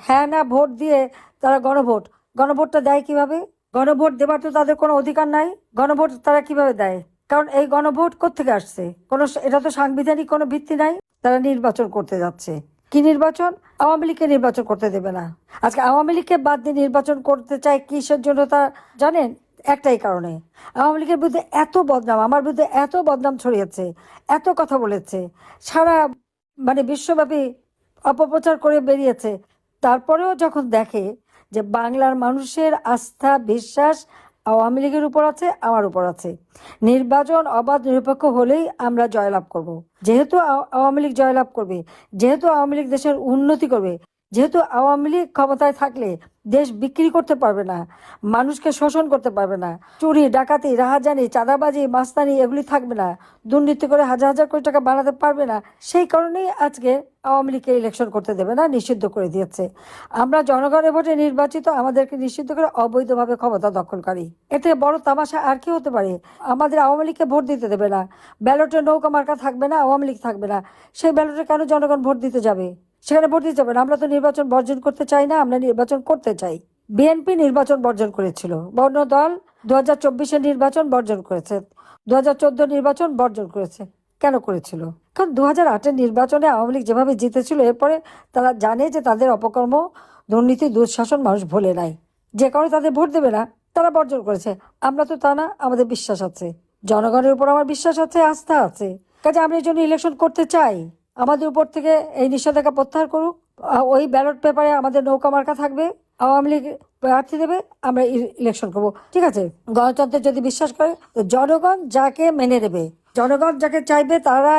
হ্যাঁ না ভোট দিয়ে তারা গণভোটটা দেয় কিভাবে? গণভোট দেবার তো তাদের কোনো অধিকার নাই। গণভোট তারা কিভাবে দেয়? কারণ এই গণভোট কোত্থেকে আসছে? এটা তো সাংবিধানিক কোনো ভিত্তি নাই। তারা নির্বাচন করতে যাচ্ছে। কি নির্বাচন? আওয়ামী লীগকে নির্বাচন করতে দেবে না। আজকে আওয়ামী লীগকে বাদ দিয়ে নির্বাচন করতে চায় কিসের জন্য তা জানেন? একটাই কারণে, আওয়ামী লীগের বিরুদ্ধে এত বদনাম, আমার বিরুদ্ধে এত বদনাম ছড়িয়েছে, এত কথা বলেছে, সারা বিশ্বব্যাপী অপপ্রচার করে বেরিয়েছে। তারপরেও যখন দেখে যে বাংলার মানুষের আস্থা বিশ্বাস আওয়ামী লীগের উপর আছে, আমার উপর আছে, নির্বাচন অবাধ নিরপেক্ষ হলেই আমরা জয়লাভ করব। যেহেতু আওয়ামী লীগ জয়লাভ করবে, যেহেতু আওয়ামী লীগ দেশের উন্নতি করবে, যেহেতু আওয়ামী লীগ ক্ষমতায় থাকলে দেশ বিক্রি করতে পারবে না, মানুষকে শোষণ করতে পারবে না, চুরি ডাকাতি রাহাজানি চাঁদাবাজি মাস্তানি এগুলি থাকবে না, দুর্নীতি করে হাজার হাজার কোটি টাকা বানাতে পারবে না, সেই কারণেই আজকে আওয়ামী লীগকে ইলেকশন করতে দেবে না, নিষিদ্ধ করে দিয়েছে। আমরা জনগণের ভোটে নির্বাচিত, আমাদেরকে নিষিদ্ধ করে অবৈধভাবে ক্ষমতা দখলকারী। এতে বড় তামাশা আর কি হতে পারে? আমাদের আওয়ামী লীগকে ভোট দিতে দেবে না, ব্যালটে নৌকা মার্কা থাকবে না, আওয়ামী লীগ থাকবে না, সেই ব্যালটে কেন জনগণ ভোট দিতে যাবে? সেখানে ভোট দিতে যাবে না। আমরা তো নির্বাচন বর্জন করতে চাই না, আমরা নির্বাচন করতে চাই। বিএনপি নির্বাচন বর্জন করেছিল, বর্ণ দল 2024-এর নির্বাচন বর্জন করেছে, 2014 নির্বাচন বর্জন করেছে। কেন করেছিল? কারণ 2008-এর নির্বাচনে আওয়ামী লীগ যেভাবে জিতেছিল, এরপরে তারা জানে যে তাদের অপকর্ম দুর্নীতি দুঃশাসন মানুষ ভোলে নাই, যে কারণে তাদের ভোট দেবে না, তারা বর্জন করেছে। আমরা তো তা না, আমাদের বিশ্বাস আছে, জনগণের উপর আমার বিশ্বাস আছে, আস্থা আছে। কাজে আমরা এই জন্য ইলেকশন করতে চাই। আমাদের উপর থেকে এই নিষেধাজ্ঞা প্রত্যাহার করুক। ওই ব্যালট পেপারে আমাদের নৌকা মার্কা থাকবে, আওয়ামী লীগ প্রার্থী দেবে, আমরা ইলেকশন করবো। ঠিক আছে, গণতন্ত্রে যদি বিশ্বাস করে তো জনগণ যাকে মেনে নেবে, জনগণ যাকে চাইবে তারা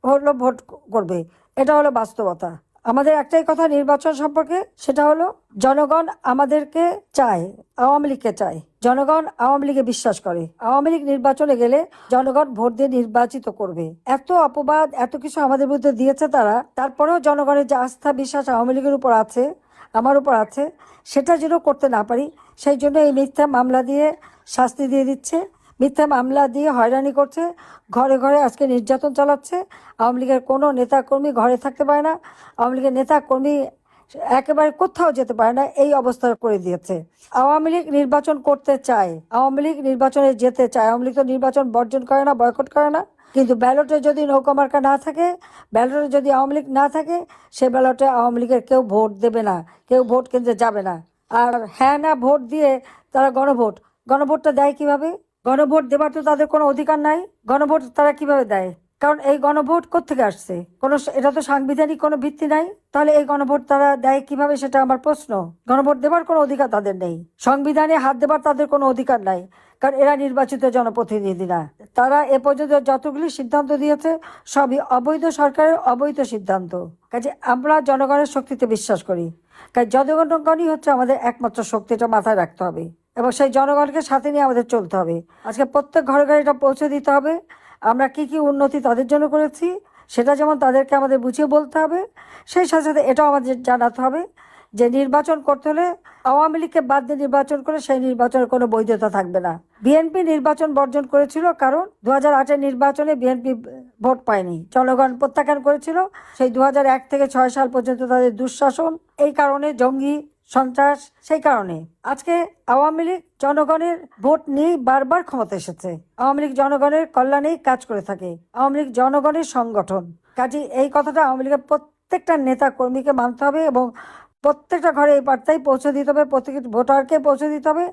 হলো ভোট করবে। এটা হলো বাস্তবতা। আমাদের একটাই কথা নির্বাচন সম্পর্কে, সেটা হলো জনগণ আমাদেরকে চায়, আওয়ামী লীগকে চায়, জনগণ আওয়ামী লীগে বিশ্বাস করে। আওয়ামী লীগ নির্বাচনে গেলে জনগণ ভোট দিয়ে নির্বাচিত করবে। এত অপবাদ এত কিছু আমাদের বিরুদ্ধে দিয়েছে তারা, তারপরেও জনগণের যে আস্থা বিশ্বাস আওয়ামী লীগের উপর আছে, আমার উপর আছে, সেটা যেন করতে না পারি, সেই জন্য এই মিথ্যা মামলা দিয়ে শাস্তি দিয়ে দিচ্ছে, মিথ্যা মামলা দিয়ে হয়রানি করছে, ঘরে ঘরে আজকে নির্যাতন চালাচ্ছে। আওয়ামী লীগের কোনো নেতাকর্মী ঘরে থাকতে পারে না, আওয়ামী লীগের নেতাকর্মী একেবারে কোথাও যেতে পারে না, এই অবস্থা করে দিয়েছে। আওয়ামী লীগ নির্বাচন করতে চায়, আওয়ামী লীগ নির্বাচনে যেতে চায়। আওয়ামী লীগ তো নির্বাচন বর্জন করে না, বয়কট করে না, কিন্তু ব্যালটে যদি নৌকা মার্কা না থাকে, ব্যালটে যদি আওয়ামী লীগ না থাকে, সে ব্যালটে আওয়ামী লীগের কেউ ভোট দেবে না, কেউ ভোট কেন্দ্রে যাবে না। আর হ্যাঁ না ভোট দিয়ে তারা গণভোটটা দেয় কিভাবে? গণভোট দেবার তো তাদের কোনো অধিকার নাই। গণভোট তারা কিভাবে দেয়? কারণ এই গণভোট কোত্থেকে আসছে? এটা তো সাংবিধানিক কোনো ভিত্তি নাই। তাহলে এই গণভোট তারা দেয় কিভাবে, সেটা আমার প্রশ্ন। গণভোট দেবার কোনো অধিকার তাদের নেই, সংবিধানে হাত দেবার তাদের কোনো অধিকার নাই, কারণ এরা নির্বাচিত জনপ্রতিনিধি না। তারা এ পর্যন্ত যতগুলি সিদ্ধান্ত দিয়েছে সবই অবৈধ সরকারের অবৈধ সিদ্ধান্ত। কাজে আমরা জনগণের শক্তিতে বিশ্বাস করি, কারণ জনগণই হচ্ছে আমাদের একমাত্র শক্তি, এটা মাথায় রাখতে হবে, এবং সেই জনগণকে সাথে নিয়ে আমাদের চলতে হবে। আজকে প্রত্যেক ঘরে ঘরে এটা পৌঁছে দিতে হবে। আমরা কি কি উন্নতি তাদের জন্য করেছি সেটা যেমন তাদেরকে আমাদের বুঝিয়ে বলতে হবে, সেই সাথে সাথে এটাও আমাদের জানাতে হবে যে নির্বাচন করতে হলে আওয়ামী লীগকে বাদ দিয়ে নির্বাচন করে সেই নির্বাচনের কোনো বৈধতা থাকবে না। বিএনপি নির্বাচন বর্জন করেছিল কারণ 2008-এর নির্বাচনে বিএনপি ভোট পায়নি, জনগণ প্রত্যাখ্যান করেছিল। সেই 2001 থেকে 6 সাল পর্যন্ত তাদের দুঃশাসন, এই কারণে জঙ্গি সন্ত্রাস, সেই কারণে আজকে আওয়ামী লীগ জনগণের ভোট নিয়ে বারবার ক্ষমতা এসেছে। আওয়ামী লীগ জনগণের কল্যাণেই কাজ করে থাকে, আওয়ামী লীগ জনগণের সংগঠন। কাজে এই কথাটা আওয়ামী লীগের প্রত্যেকটা নেতা কর্মীকে মানতে হবে এবং প্রত্যেকটা ঘরে এই বার্তাই পৌঁছে দিতে হবে, প্রত্যেক ভোটারকে পৌঁছে দিতে হবে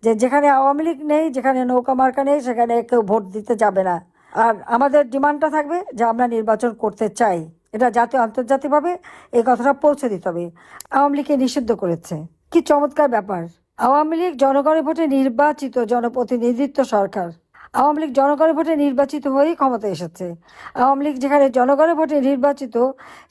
যে যেখানে আওয়ামী লীগ নেই, যেখানে নৌকা মার্কা নেই, সেখানে কেউ ভোট দিতে যাবে না। আর আমাদের ডিমান্ডটা থাকবে যে আমরা নির্বাচন করতে চাই, এটা জাতীয় আন্তর্জাতিকভাবে এই কথাটা পৌঁছে দিতে হবে। আওয়ামী লীগকে নিষিদ্ধ করেছে, কি চমৎকার ব্যাপার। আওয়ামী লীগ জনগণের ভোটে নির্বাচিত জনপ্রতিনিধিত্ব সরকার। আওয়ামী লীগ জনগণের ভোটে নির্বাচিত হয়েই ক্ষমতা এসেছে। আওয়ামী লীগ যেখানে জনগণের ভোটে নির্বাচিত,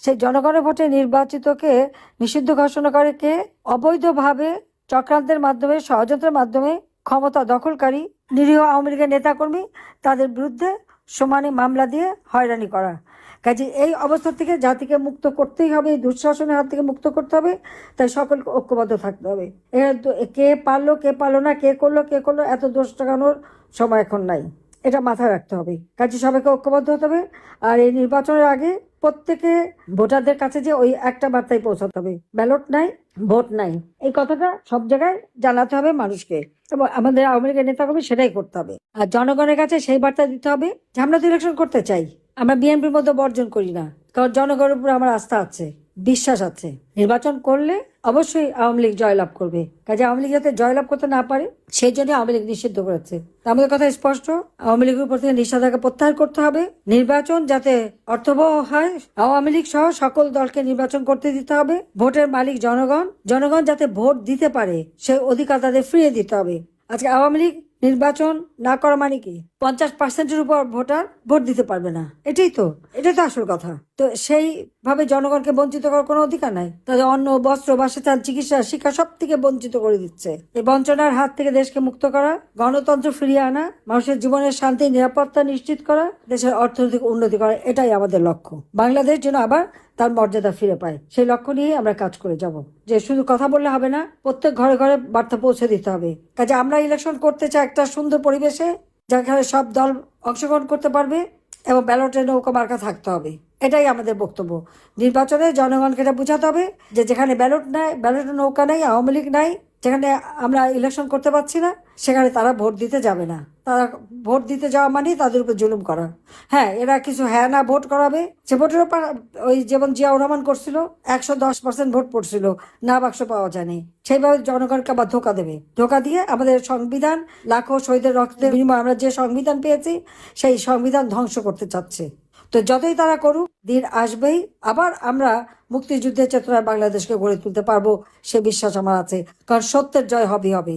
সেই জনগণের ভোটে নির্বাচিতকে নিষিদ্ধ ঘোষণা করে কে? অবৈধভাবে চক্রান্তের মাধ্যমে, ষড়যন্ত্রের মাধ্যমে ক্ষমতা দখলকারী নিরীহ আওয়ামী লীগের নেতাকর্মী, তাদের বিরুদ্ধে সমানে মামলা দিয়ে হয়রানি করা। কাজে এই অবস্থা থেকে জাতিকে মুক্ত করতেই হবে, এই দুঃশাসনের হাত থেকে মুক্ত করতে হবে। তাই সকলকে ঐক্যবদ্ধ থাকতে হবে। কে পারলো কে পারলো না, কে করলো এত দোষ টাকানোর সময় এখন নাই, এটা মাথায় রাখতে হবে। কাজে সবাইকে ঐক্যবদ্ধ হতে হবে। আর এই নির্বাচনের আগে প্রত্যেকে ভোটারদের কাছে যে ওই একটা বার্তাই পৌঁছাতে হবে, ব্যালট নাই, ভোট নাই, এই কথাটা সব জায়গায় জানাতে হবে মানুষকে। এবং আমাদের আওয়ামী লীগের নেতাকর্মী সেটাই করতে হবে। আর জনগণের কাছে সেই বার্তা দিতে হবে যে আমরা তো ইলেকশন করতে চাই, আমরা বিএনপির মধ্যে বর্জন করি না, কারণ জনগণের উপর আমার আস্থা আছে, বিশ্বাস আছে। নির্বাচন করলে অবশ্যই আওয়ামী লীগ জয়লাভ করবে। কাজে আওয়ামী লীগ যাতে জয়লাভ করতে না পারে সেই জন্য আওয়ামী লীগ নিষিদ্ধ করেছে। আমাদের কথা স্পষ্ট, আওয়ামী লীগের উপর থেকে নিষেধাজ্ঞা প্রত্যাহার করতে হবে। নির্বাচন যাতে অর্থবহ হয়, আওয়ামী লীগ সহ সকল দলকে নির্বাচন করতে দিতে হবে। ভোটের মালিক জনগণ, জনগণ যাতে ভোট দিতে পারে সেই অধিকার তাদের ফিরিয়ে দিতে হবে। আজকে আওয়ামী লীগ নির্বাচন না করা মানে কি 50% উপর ভোটার ভোট দিতে পারবে না, এটাই তো আসল কথা। তো সেইভাবে জনগণকে বঞ্চিত করার কোনো অধিকার নাই। তাদের অন্ন, বস্ত্র, বাসস্থান, চিকিৎসা, শিক্ষা সব থেকে বঞ্চিত করে দিচ্ছে। এই বঞ্চনার হাত থেকে দেশকে মুক্ত করা, গণতন্ত্র ফিরিয়ে আনা, মানুষের জীবনের শান্তি নিরাপত্তা নিশ্চিত করা, দেশের অর্থনৈতিক উন্নতি করা, এটাই আমাদের লক্ষ্য। বাংলাদেশ যেন আবার তার মর্যাদা ফিরে পায়, সেই লক্ষ্য নিয়ে আমরা কাজ করে যাব। যে শুধু কথা বললে হবে না, প্রত্যেক ঘরে ঘরে বার্তা পৌঁছে দিতে হবে। কাজে আমরা ইলেকশন করতে চাই একটা সুন্দর পরিবেশে, যেখানে সব দল অংশগ্রহণ করতে পারবে এবং ব্যালটে নৌকা মার্কা থাকতে হবে। এটাই আমাদের বক্তব্য। নির্বাচনে জনগণকে এটা বোঝাতে হবে যে যেখানে ব্যালট নাই, ব্যালটে নৌকা নাই, আওয়ামী লীগ নাই, যেখানে আমরা ইলেকশন করতে পারছি না, সেখানে তারা ভোট দিতে যাবে না। তারা ভোট দিতে যাওয়া মানে তাদের উপর জুলুম করা। হ্যাঁ, এরা কিছু হ্যাঁ না ভোট করাবে, সে ভোটের উপর ওই যেমন জিয়াউর রহমান করছিল, 110% ভোট পড়ছিল, না বাক্স পাওয়া যায়নি। সেইভাবে জনগণকে আবার ধোকা দেবে, ধোকা দিয়ে আমাদের সংবিধান, লাখো শহীদের রক্তের বিনিময়ে আমরা যে সংবিধান পেয়েছি সেই সংবিধান ধ্বংস করতে চাচ্ছে। তো যতই তারা করুক, দিন আসবেই আবার আমরা মুক্তিযুদ্ধের চেতনায় বাংলাদেশকে গড়ে তুলতে পারবো, সে বিশ্বাস আমার আছে। কারণ সত্যের জয় হবে হবে।